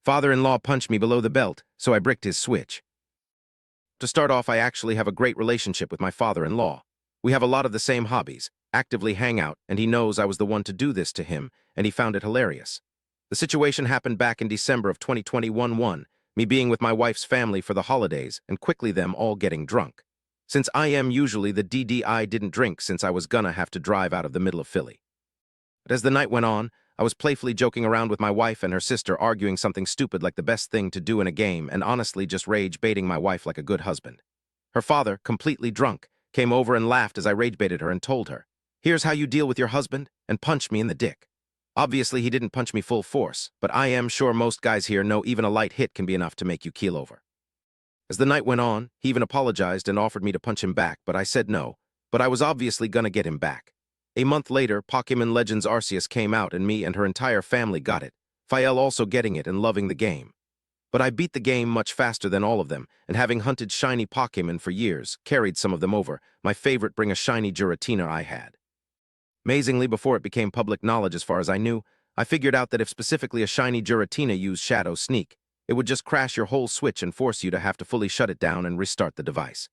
Father-in-law punched me below the belt, so I bricked his switch. To start off, I actually have a great relationship with my father-in-law. We have a lot of the same hobbies, actively hang out, and he knows I was the one to do this to him, and he found it hilarious. The situation happened back in December of 2021, me being with my wife's family for the holidays, and quickly them all getting drunk. Since I am usually the DD, I didn't drink since I was gonna have to drive out of the middle of Philly. But as the night went on, I was playfully joking around with my wife and her sister, arguing something stupid like the best thing to do in a game, and honestly just rage-baiting my wife like a good husband. Her father, completely drunk, came over and laughed as I rage-baited her and told her, "Here's how you deal with your husband," and punched me in the dick. Obviously, he didn't punch me full force, but I am sure most guys here know even a light hit can be enough to make you keel over. As the night went on, he even apologized and offered me to punch him back, but I said no, but I was obviously gonna get him back. A month later, Pokémon Legends Arceus came out and me and her entire family got it, Fael also getting it and loving the game. But I beat the game much faster than all of them, and having hunted shiny Pokémon for years, carried some of them over, my favorite bring a shiny Giratina I had. Amazingly, before it became public knowledge as far as I knew, I figured out that if specifically a shiny Giratina used Shadow Sneak, it would just crash your whole Switch and force you to have to fully shut it down and restart the device.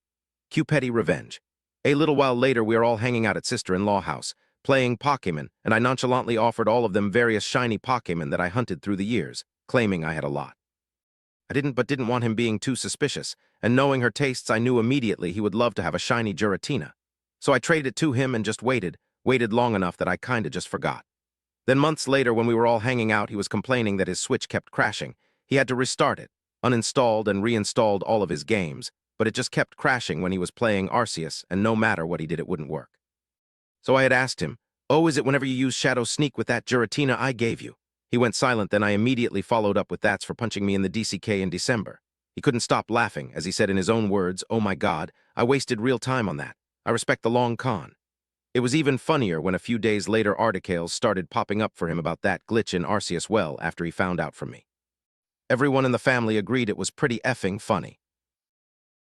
Cue petty revenge. A little while later, we are all hanging out at sister-in-law house, playing Pokémon, and I nonchalantly offered all of them various shiny Pokémon that I hunted through the years, claiming I had a lot. I didn't want him being too suspicious, and knowing her tastes, I knew immediately he would love to have a shiny Giratina. So I traded it to him and just waited long enough that I kinda just forgot. Then months later, when we were all hanging out, he was complaining that his Switch kept crashing. He had to restart it, uninstalled and reinstalled all of his games, but it just kept crashing when he was playing Arceus, and no matter what he did, it wouldn't work. So I had asked him, "Oh, is it whenever you use Shadow Sneak with that Giratina I gave you?" He went silent, then I immediately followed up with that's for punching me in the DCK in December. He couldn't stop laughing, as he said in his own words, "Oh my God, I wasted real time on that. I respect the long con." It was even funnier when a few days later articles started popping up for him about that glitch in Arceus well after he found out from me. Everyone in the family agreed it was pretty effing funny.